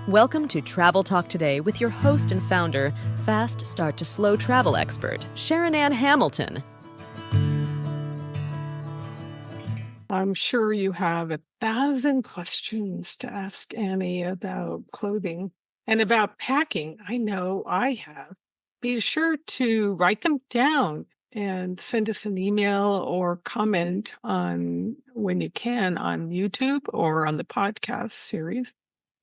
Welcome to Travel Talk Today with your host and founder, fast start to slow travel expert, Annie Hamilton. I'm sure you have 1,000 questions to ask Annie about clothing and about packing. I know I have. Be sure to write them down and send us an email or comment on when you can on YouTube or on the podcast series,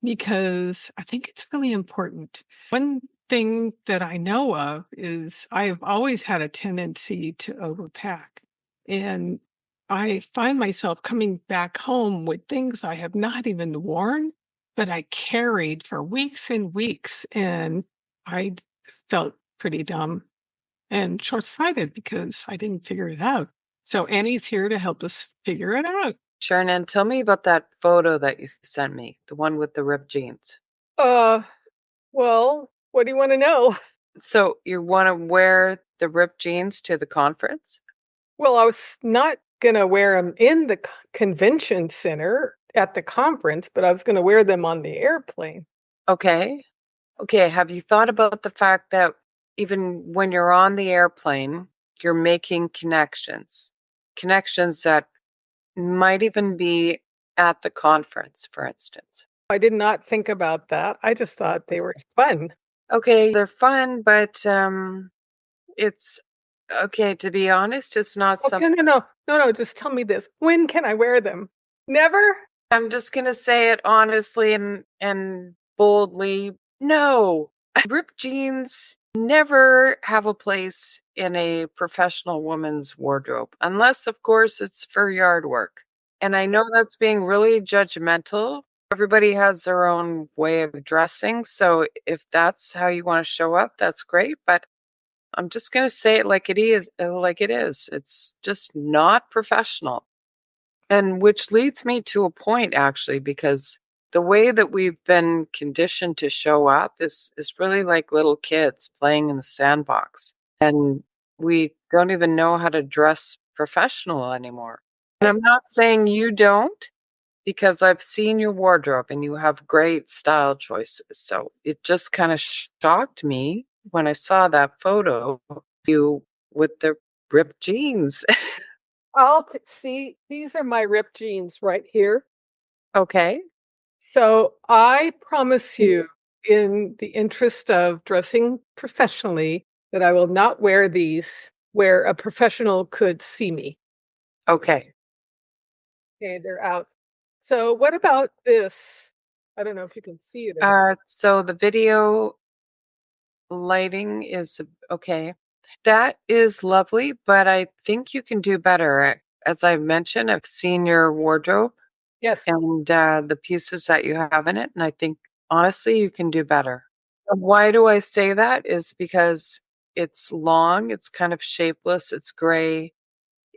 because I think it's really important. One thing that I know of is I've always had a tendency to overpack. And I find myself coming back home with things I have not even worn, but I carried for weeks and weeks. And I felt pretty dumb and short-sighted because I didn't figure it out. So Annie's here to help us figure it out. Sharnan, tell me about that photo that you sent me, the one with the ripped jeans. Well, what do you want to know? So you want to wear the ripped jeans to the conference? Well, I was not going to wear them in the convention center at the conference, but I was going to wear them on the airplane. Okay. Have you thought about the fact that even when you're on the airplane, you're making connections that might even be at the conference, for instance? I did not think about that. I just thought they were fun. Okay, they're fun, but it's okay, to be honest, it's not something. No, just tell me this. When can I wear them? Never? I'm just going to say it honestly and boldly. No. Ripped jeans never have a place in a professional woman's wardrobe, unless, of course, it's for yard work. And I know that's being really judgmental. Everybody has their own way of dressing. So if that's how you want to show up, that's great. But I'm just going to say it like it is. It's just not professional. And which leads me to a point, actually, because the way that we've been conditioned to show up is really like little kids playing in the sandbox. And we don't even know how to dress professional anymore. And I'm not saying you don't, because I've seen your wardrobe and you have great style choices. So it just kind of shocked me when I saw that photo of you with the ripped jeans. See, these are my ripped jeans right here. Okay. So I promise you, in the interest of dressing professionally, that I will not wear these where a professional could see me. Okay. Okay, they're out. So what about this? I don't know if you can see it. So the video lighting is okay. That is lovely, but I think you can do better. As I mentioned, I've seen your wardrobe. Yes. And the pieces that you have in it. And I think, honestly, you can do better. And why do I say that? Is because it's long, it's kind of shapeless, it's gray.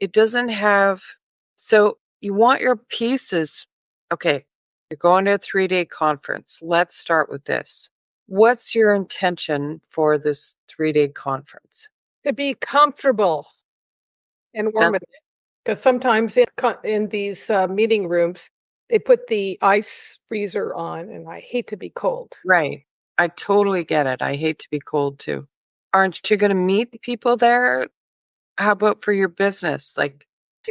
It doesn't have, so you want your pieces. Okay, you're going to a 3-day conference. Let's start with this. What's your intention for this 3-day conference? To be comfortable and warm, because sometimes in these meeting rooms, they put the ice freezer on, and I hate to be cold. Right. I totally get it. I hate to be cold too. Aren't you going to meet people there? How about for your business?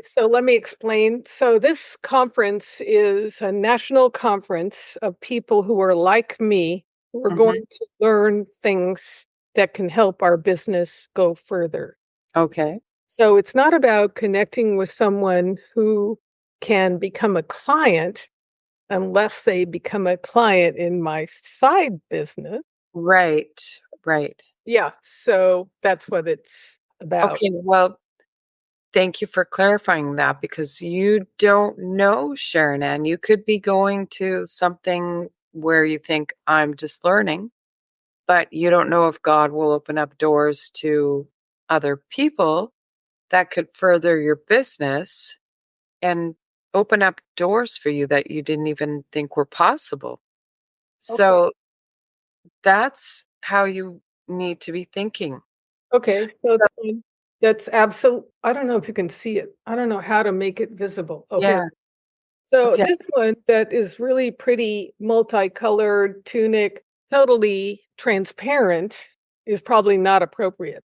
So let me explain. So this conference is a national conference of people who are like me, who are going to learn things that can help our business go further. Okay. So it's not about connecting with someone who can become a client unless they become a client in my side business. Right. Yeah. So that's what it's about. Okay. Well, thank you for clarifying that, because you don't know, Sharon Ann. You could be going to something where you think, I'm just learning, but you don't know if God will open up doors to other people that could further your business and open up doors for you that you didn't even think were possible. So that's how you need to be thinking. Okay. So that's absolute. I don't know if you can see it. I don't know how to make it visible. Okay. Yeah. So Okay. this one that is really pretty multicolored tunic, totally transparent, is probably not appropriate.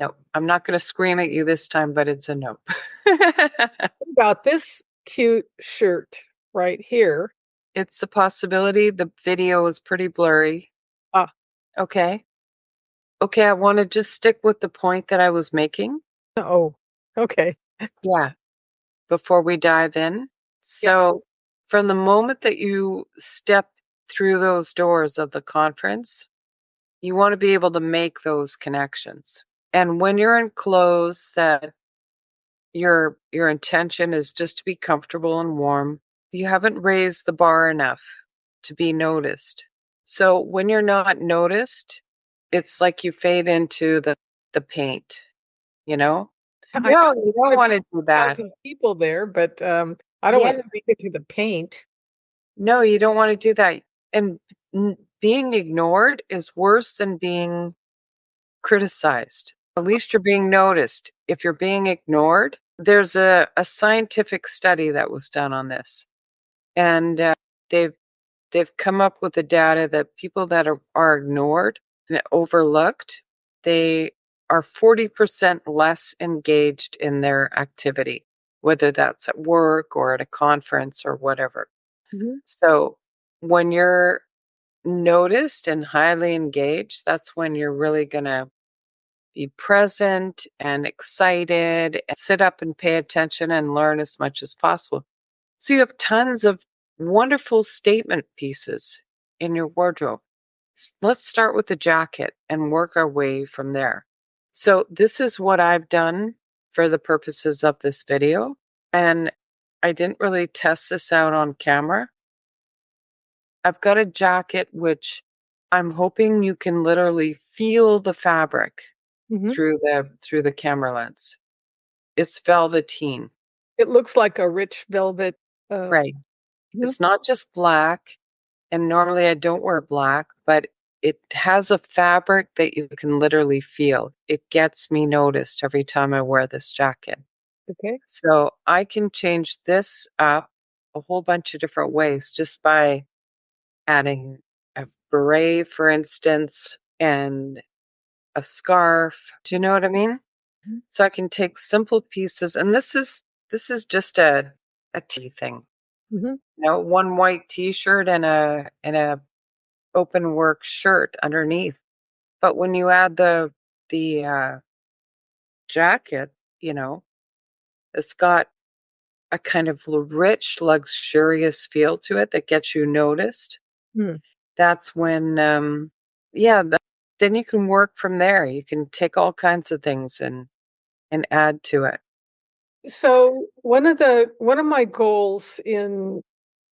No, I'm not going to scream at you this time, but it's a no. What about this cute shirt right here? It's a possibility. The video is pretty blurry. Ah, Okay. Okay, I want to just stick with the point that I was making. oh, okay. Yeah, before we dive in. Yeah. So, from the moment that you step through those doors of the conference, you want to be able to make those connections. And when you're in clothes that your intention is just to be comfortable and warm, you haven't raised the bar enough to be noticed. So when you're not noticed, it's like you fade into the paint, you know? I No, know you don't want to do that. thousands of people there, but I don't Yeah. want to make it to the paint. No, you don't want to do that. And being ignored is worse than being criticized. At least you're being noticed. If you're being ignored, there's a scientific study that was done on this. And they've come up with the data that people that are ignored and overlooked, they are 40% less engaged in their activity, whether that's at work or at a conference or whatever. Mhm. So when you're noticed and highly engaged, that's when you're really going to be present and excited and sit up and pay attention and learn as much as possible. So you have tons of wonderful statement pieces in your wardrobe. Let's start with the jacket and work our way from there. So this is what I've done for the purposes of this video. And I didn't really test this out on camera. I've got a jacket which I'm hoping you can literally feel the fabric Mhm. through the camera lens. It's velveteen. It looks like a rich velvet. Right. Mhm. It's not just black, and normally I don't wear black, but it has a fabric that you can literally feel. It gets me noticed every time I wear this jacket. Okay. So I can change this up a whole bunch of different ways just by adding a beret, for instance, and a scarf. Do you know what I mean? Mhm. So I can take simple pieces, and this is just a tea thing. Mhm. You know, one white t-shirt and a open work shirt underneath. But when you add the jacket, you know, it's got a kind of rich, luxurious feel to it that gets you noticed. Hmm. That's when, yeah, then you can work from there. You can take all kinds of things and add to it. So one of my goals in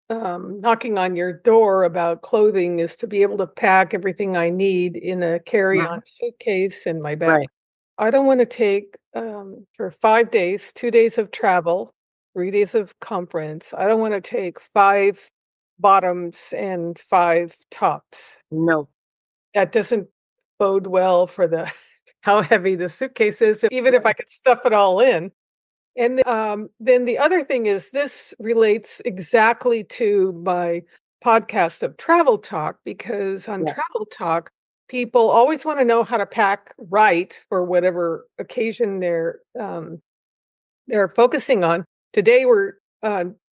knocking on your door about clothing is to be able to pack everything I need in a carry-on Mhm. suitcase in my bag. Right. I don't want to take for 5 days, 2 days of travel, 3 days of conference. I don't want to take five bottoms and five tops. No. That doesn't bode well for the how heavy the suitcase is, even if I could stuff it all in. And then the other thing is this relates exactly to my podcast of Travel Talk, because on Yeah. Travel Talk, people always want to know how to pack right for whatever occasion they're focusing on. Today we're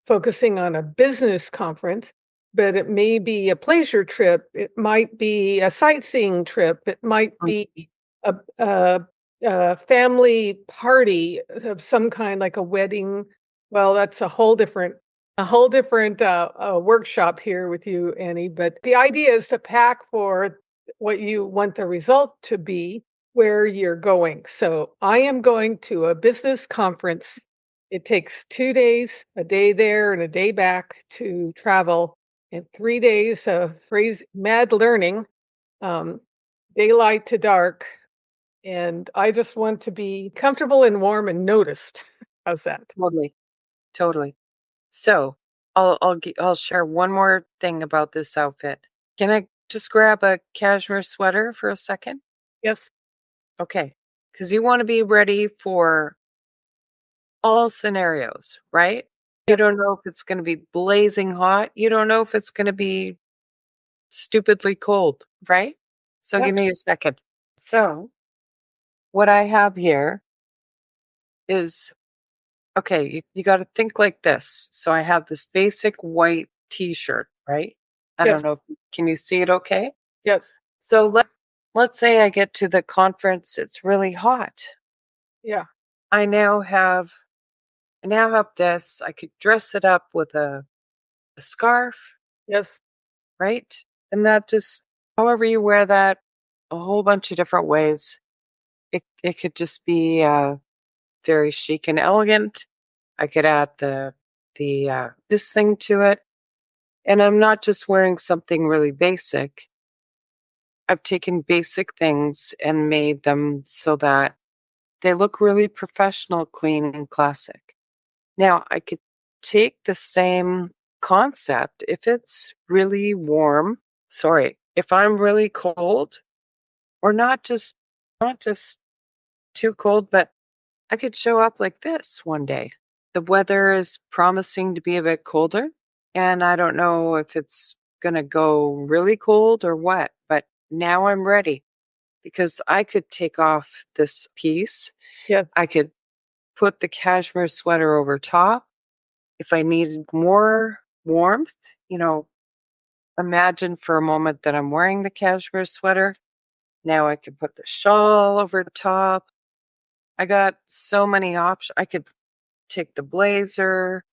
focusing on a business conference, but it may be a pleasure trip. It might be a sightseeing trip. It might Mm. be a family party of some kind, like a wedding. Well, that's a whole different workshop here with you, Annie. But the idea is to pack for what you want the result to be, where you're going. So I am going to a business conference. It takes 2 days, a day there and a day back to travel, and 3 days of crazy mad learning, um, daylight to dark. And I just want to be comfortable and warm and noticed. How's that? Totally. Totally. So I'll share one more thing about this outfit. Can I just grab a cashmere sweater for a second? Yes. Okay. Because you want to be ready for all scenarios, right? You don't know if it's going to be blazing hot. You don't know if it's going to be stupidly cold, right? So Yep. give me a second. So what I have here is, okay, you got to think like this. So I have this basic white t-shirt, right? I Yes. don't know if can you see it okay? Yes. So let's say I get to the conference, it's really hot. Yeah. I now have this. I could dress it up with a scarf, Yes. right? And that just however you wear that, a whole bunch of different ways. It could just be very chic and elegant. I could add the this thing to it, and I'm not just wearing something really basic. I've taken basic things and made them so that they look really professional, clean, and classic. Now, I could take the same concept if it's really warm. Sorry, if I'm really cold, or not just too cold, but I could show up like this one day. The weather is promising to be a bit colder, and I don't know if it's going to go really cold or what, but now I'm ready because I could take off this piece. Yeah. I could put the cashmere sweater over top. If I needed more warmth, imagine for a moment that I'm wearing the cashmere sweater. Now I could put the shawl over top. I got so many options. I could take the blazer,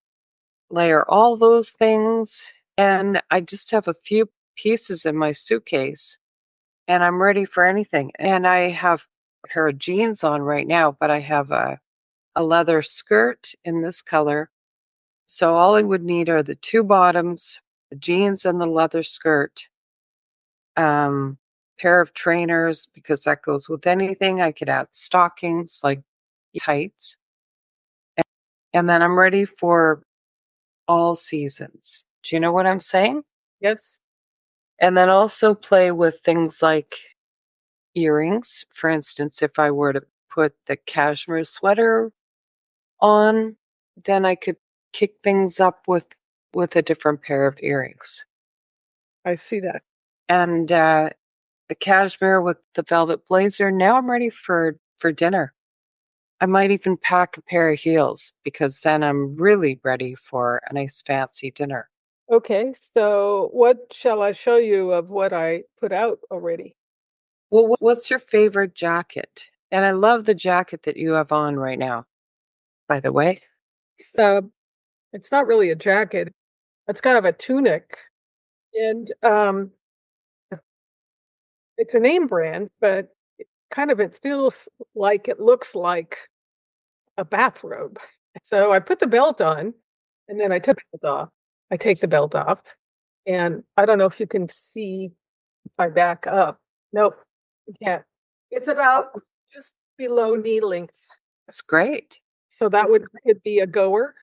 layer all those things, and I just have a few pieces in my suitcase and I'm ready for anything. And I have a pair of jeans on right now, but I have a leather skirt in this color. So all I would need are the two bottoms, the jeans and the leather skirt, pair of trainers because that goes with anything. I could add stockings like tights, and then I'm ready for all seasons. Do you know what I'm saying? Yes. And then also play with things like earrings. For instance, if I were to put the cashmere sweater on, then I could kick things up with a different pair of earrings. I see that. And the cashmere with the velvet blazer. Now I'm ready for dinner. I might even pack a pair of heels because then I'm really ready for a nice fancy dinner. Okay. So what shall I show you of what I put out already? Well, what's your favorite jacket? And I love the jacket that you have on right now, by the way. Uh, it's not really a jacket. It's kind of a tunic. And it's a name brand, but it feels like it looks like a bathrobe. So I put the belt on and then I took it off. I take the belt off. And I don't know if you can see if I back up. Nope, you can't. It's about just below knee length. That's great. So that could be a goer.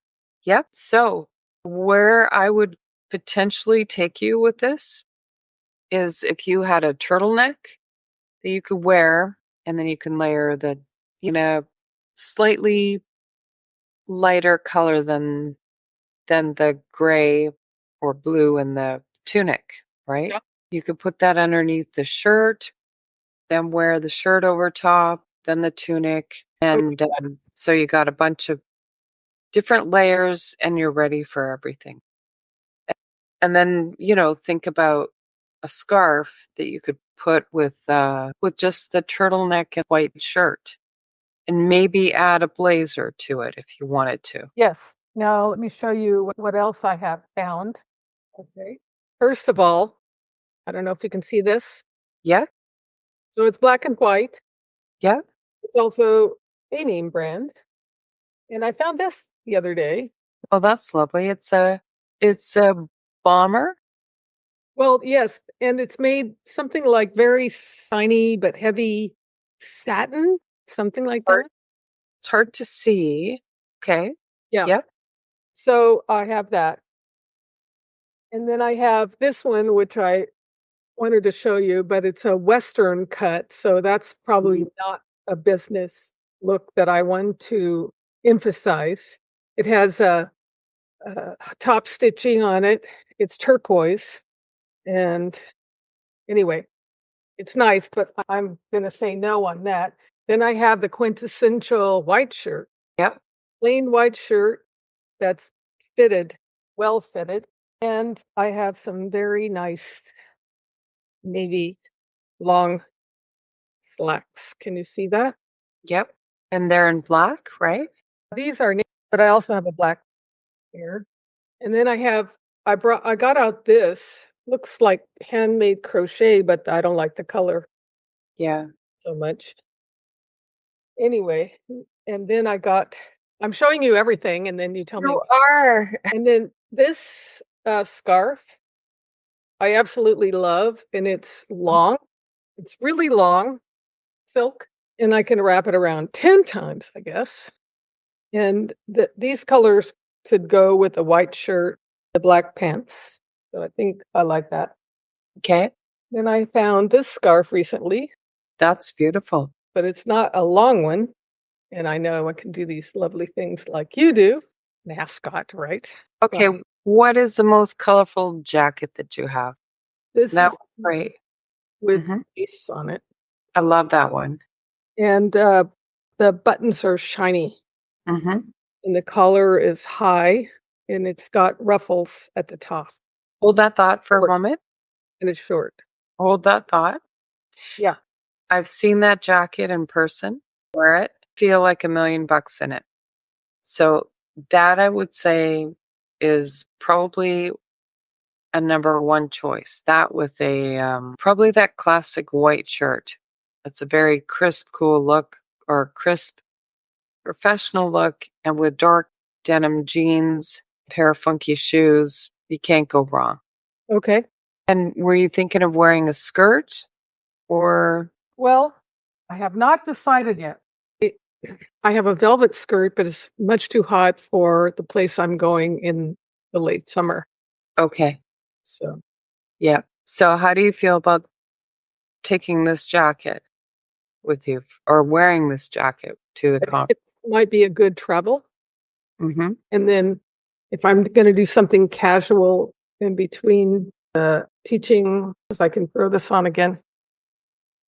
Yep. So where I would potentially take you with this is if you had a turtleneck that you could wear, and then you can layer the, slightly lighter color than the gray or blue in the tunic, right? Yeah. You could put that underneath the shirt, then wear the shirt over top, then the tunic. And so you got a bunch of different layers and you're ready for everything. And then, think about a scarf that you could put with just the turtleneck and white shirt and maybe add a blazer to it if you wanted to. Yes. Now let me show you what else I have found. Okay. First of all, I don't know if you can see this. Yeah. So it's black and white. Yeah. It's also a name brand. And I found this the other day. Oh, that's lovely. It's a bomber. Well, yes, and it's made something like very shiny but heavy satin, something like that. It's hard to see. Okay. Yeah. Yep. So I have that. And then I have this one, which I wanted to show you, but it's a Western cut. So that's probably not a business look that I want to emphasize. It has top stitching on it. It's turquoise. And anyway, it's nice, but I'm going to say no on that. Then I have the quintessential white shirt, Yep. plain white shirt that's fitted, well fitted. And I have some very nice navy long slacks. Can you see that? Yep. And they're in black, right? These are navy, but I also have a black pair. And then I got out this, looks like handmade crochet, but I don't like the color Yeah. so much. Anyway, and then I'm showing you everything, and then you tell me. You are. And then this scarf, I absolutely love, and it's long. It's really long, silk, and I can wrap it around 10 times, I guess. And these colors could go with the white shirt, the black pants. So I think I like that. Okay. Then I found this scarf recently, That's beautiful. but it's not a long one. And I know I can do these lovely things like you do. Mascot, right? Okay. What is the most colorful jacket that you have? This That is was great. with Mhm. lace on it. I love that one. And the buttons are shiny. Mm-hmm. And the collar is high. And it's got ruffles at the top. Hold that thought for a Short. moment. And it's short. Hold that thought. Yeah. I've seen that jacket in person. Wear it. Feel like $1,000,000 in it. So that I would say is probably a number one choice. That with a probably that classic white shirt. It's a very crisp, cool look, or crisp, professional look, and with dark denim jeans, pair of funky shoes, you can't go wrong. Okay. And were you thinking of wearing a skirt or? Well, I have not decided yet. I have a velvet skirt, but it's much too hot for the place I'm going in the late summer. Okay. So Yeah. So how do you feel about taking this jacket with you or wearing this jacket to the conference? it might be a good travel. Mm-hmm. And then if I'm going to do something casual in between the teaching, I can throw this on again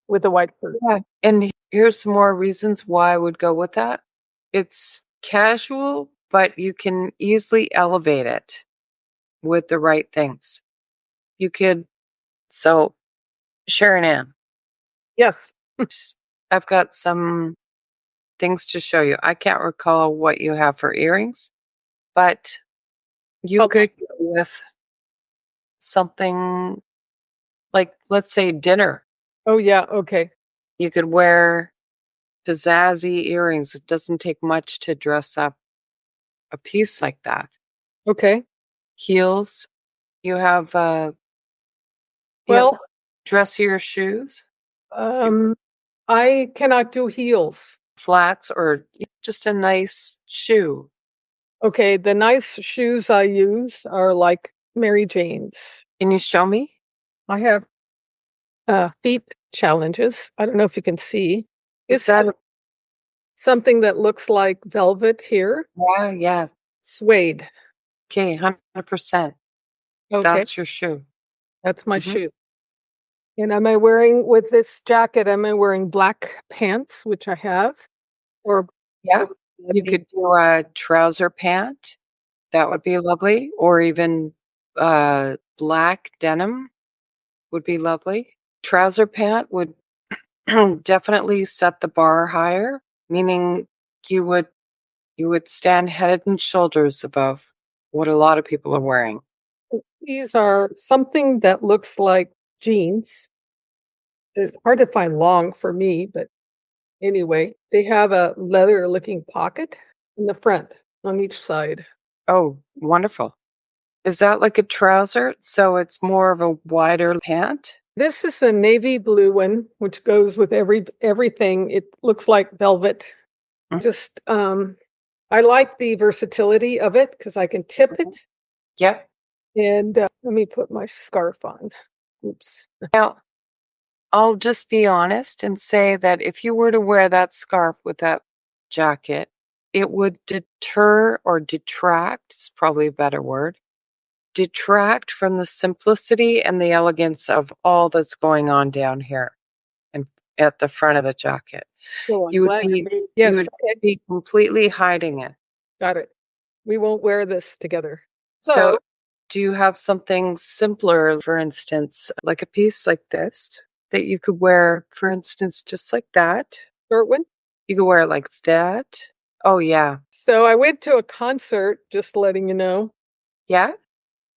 with a white shirt. Yeah. And here's some more reasons why I would go with that. It's casual, but you can easily elevate it with the right things. You could, so Sharon Ann, Yes. I've got some things to show you. I can't recall what you have for earrings, but you Okay. could go with something like, let's say, dinner. Oh, yeah. Okay. You could wear pizzazzy earrings. It doesn't take much to dress up a piece like that. Okay. Heels. You have Well, dressier shoes, I cannot do heels. flats, or just a nice shoe. Okay. The nice shoes I use are like Mary Jane's. Can you show me? I have feet challenges. I don't know if you can see. Is that something that looks like velvet here? yeah. Suede. Okay, 100%. Okay. That's your shoe. That's my Mhm. shoe. And am I wearing with this jacket? Am I wearing black pants, which I have? Or Yeah. You could do a trouser pant. That would be lovely. Or even black denim would be lovely. Trouser pant would definitely set the bar higher, meaning you would stand head and shoulders above what a lot of people are wearing. these are something that looks like jeans. It's hard to find long for me, but anyway, they have a leather looking pocket in the front on each side. Oh, wonderful. Is that like a trouser? So it's more of a wider pant? This is a navy blue one, which goes with everything. It looks like velvet. Mhm. Just I like the versatility of it because I can tip it. Yep. And let me put my scarf on. Oops. Now, I'll just be honest and say that if you were to wear that scarf with that jacket, it would deter or detract, is probably a better word, detract from the simplicity and the elegance of all that's going on down here and at the front of the jacket. So I'm You would glad be, you yes, would okay, be completely hiding it. got it. We won't wear this together. So, do you have something simpler, for instance, like a piece like this that you could wear, for instance, just like that? short one. You could wear it like that. Oh, yeah. So I went to a concert, just letting you know, Yeah?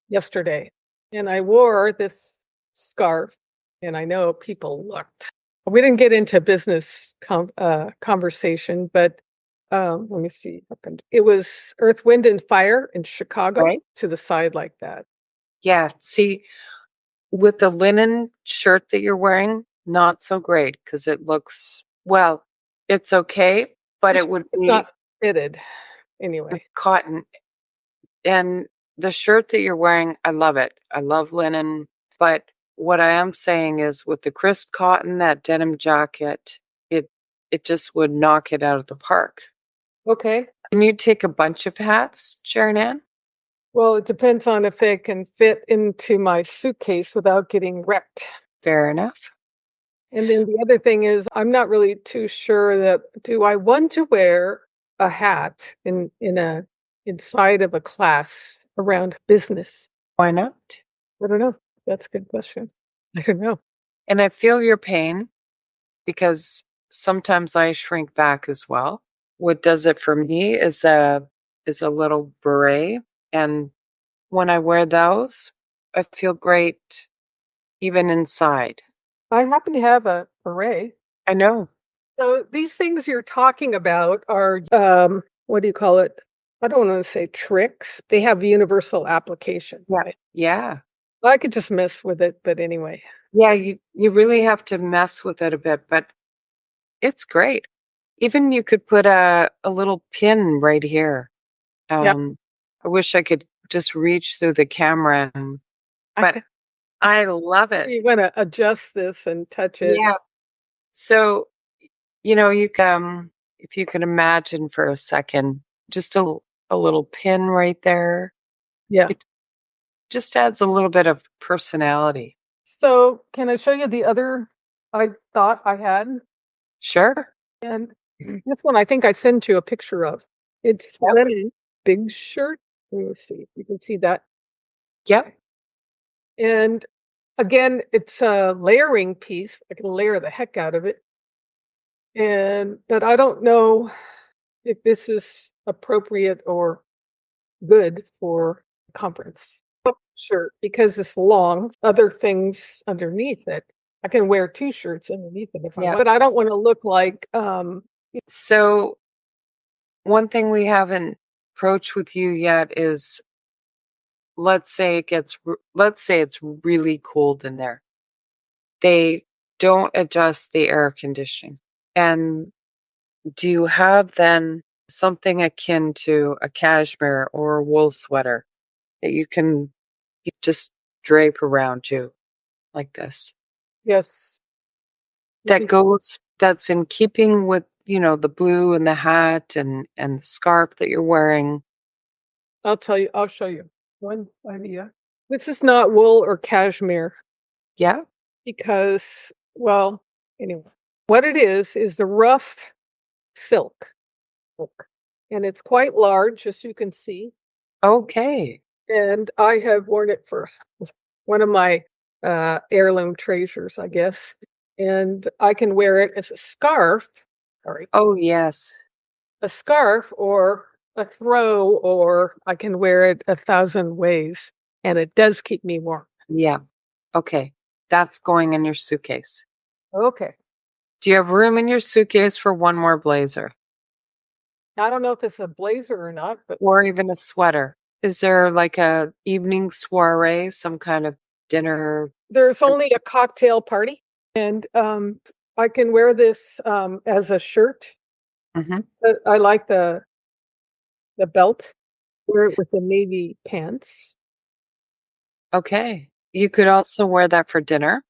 yesterday, and I wore this scarf, and I know people looked. We didn't get into business conversation, but let me see. It was Earth, Wind, and Fire in Chicago Right? to the side like that. Yeah. See, with the linen shirt that you're wearing, not so great because it looks, well, it's okay, but it would It's be not fitted anyway. cotton. And the shirt that you're wearing, I love it. I love linen. But what I am saying is with the crisp cotton, that denim jacket, it just would knock it out of the park. Okay. Can you take a bunch of hats, Sharon Ann? Well, it depends on if they can fit into my suitcase without getting wrecked. Fair enough. And then the other thing is, I'm not really too sure that do I want to wear a hat inside of a class around business? Why not? I don't know. That's a good question. I don't know. And I feel your pain because sometimes I shrink back as well. What does it for me is a little beret, and when I wear those, I feel great even inside. I happen to have a array. I know. So these things you're talking about are what do you call it? I don't want to say tricks. They have universal application. Yeah. Right? Yeah. I could just mess with it, but anyway. Yeah, you really have to mess with it a bit, but it's great. Even you could put a little pin right here. Yeah. I wish I could just reach through the camera, but I love it. You want to adjust this and touch it. Yeah. So, if you can imagine for a second, just a little pin right there, Yeah. it just adds a little bit of personality. So can I show you the other I thought I had? Sure. And this one I think I sent you a picture of. It's Yep. linen, big shirt. Let me see. You can see that. Yep. And again, it's a layering piece. I can layer the heck out of it. But I don't know if this is appropriate or good for a conference. Shirt because it's long, other things underneath it. I can wear two shirts underneath it if I want, but I don't want to look like So one thing we haven't approached with you yet is let's say it's really cold in there. They don't adjust the air conditioning. And do you have then something akin to a cashmere or a wool sweater that you just drape around you like this? yes. That's in keeping with, the blue and the hat and the scarf that you're wearing. I'll show you one idea. This is not wool or cashmere Yeah. because, well, anyway, what it is the rough silk. And it's quite large, as you can see. Okay. And I have worn it for one of my heirloom treasures, I guess. And I can wear it as a scarf, sorry, Oh, yes. a scarf or a throw, or I can wear it 1,000 ways. And it does keep me warm. Yeah. Okay. That's going in your suitcase. Okay. Do you have room in your suitcase for one more blazer I don't know if it's a blazer or not, but or even a sweater? Is there like a evening soiree, some kind of dinner? there's only a cocktail party. And I can wear this as a shirt. Mhm. I like the belt. Wear it with the navy pants. Okay. You could also wear that for dinner.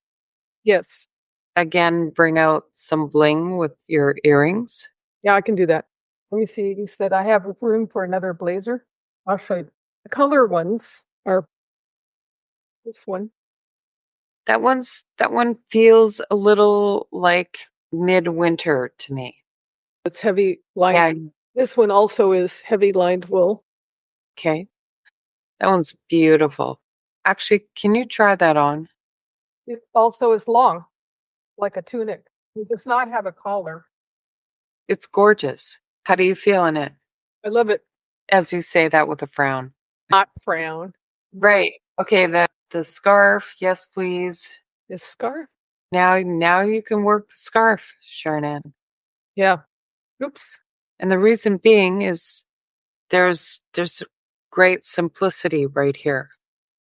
Yes. Again, bring out some bling with your earrings. Yeah, I can do that. Let me see. You said I have room for another blazer. I'll show you. The color ones are this one. That one feels a little like midwinter to me. It's heavy lined. Yeah. This one also is heavy lined wool. Okay. That one's beautiful. Actually, can you try that on? It also is long, like a tunic. It does not have a collar. It's gorgeous. How do you feel in it? I love it. As you say that with a frown. Not frown. Right. Okay, the scarf, yes, please. This scarf. Now you can work the scarf, Sharon. Yeah. Oops. And the reason being is there's great simplicity right here.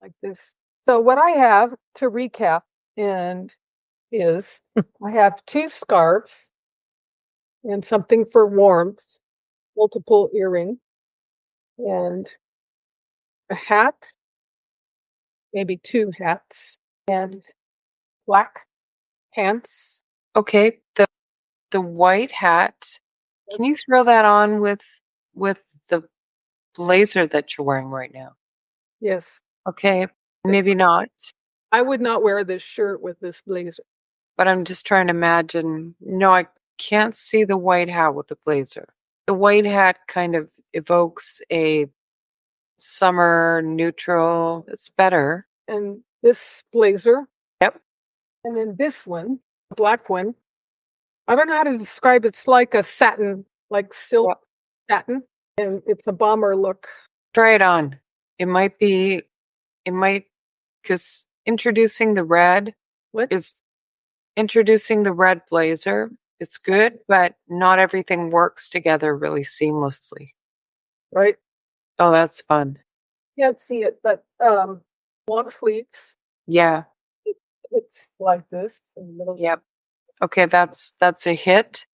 Like this. So what I have to recap is I have 2 scarves and something for warmth, multiple earring, and a hat, maybe 2 hats, and black pants. Okay, the white hat. Can you throw that on with the blazer that you're wearing right now? Yes. Okay, maybe not. I would not wear this shirt with this blazer. But I'm just trying to imagine. No, I can't see the white hat with the blazer. The white hat kind of evokes a summer neutral. It's better. And this blazer. Yep. And then this one, black one. I don't know how to describe it. It's like a satin, like silk satin. And it's a bomber look. Try it on. It might, because introducing the red, What? it's introducing the red blazer. It's good, but not everything works together really seamlessly. Right? Oh, that's fun. Can't see it, but long sleeves. Yeah. It's like this in the middle. Yep. Okay, that's a hit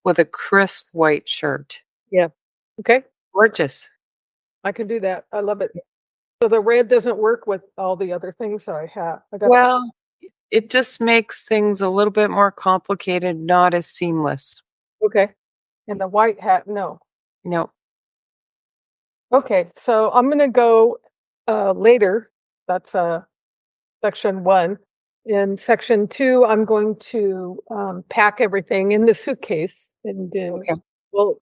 with a crisp white shirt. Yeah. Okay. Gorgeous. I can do that. I love it. So the red doesn't work with all the other things I have. Well, it just makes things a little bit more complicated, not as seamless. Okay. And the white hat, no. No. Okay, so I'm going to go later. That's section 1. In section 2, I'm going to pack everything in the suitcase, and then we'll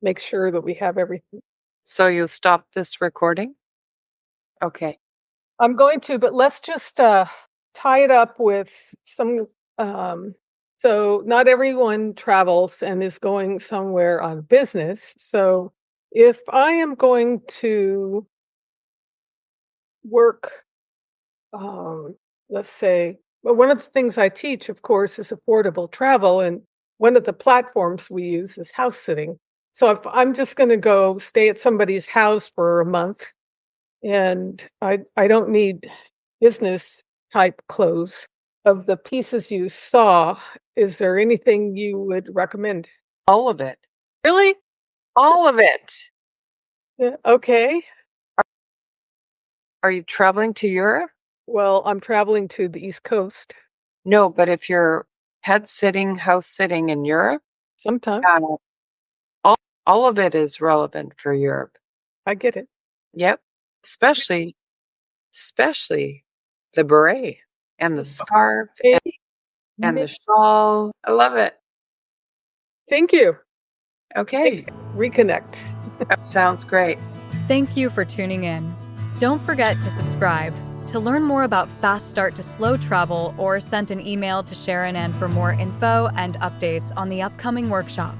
make sure that we have everything. So you'll stop this recording? Okay. I'm going to, but let's just tie it up with some. So not everyone travels and is going somewhere on business. So if I am going to work, let's say, well, one of the things I teach, of course, is affordable travel. And one of the platforms we use is house sitting. So if I'm just going to go stay at somebody's house for a month, and I don't need business type clothes, of the pieces you saw, is there anything you would recommend? All of it. Really? All of it. Yeah, okay. Are you traveling to Europe? Well, I'm traveling to the East Coast. No, but if you're pet sitting, house sitting in Europe, Sometime. all of it is relevant for Europe. I get it. Yep. Especially the beret and the scarf and the shawl. I love it. Thank you. Okay. Reconnect. Sounds great. Thank you for tuning in. Don't forget to subscribe. To learn more about Fast Start to Slow Travel, or send an email to Sharon Ann for more info and updates on the upcoming workshop.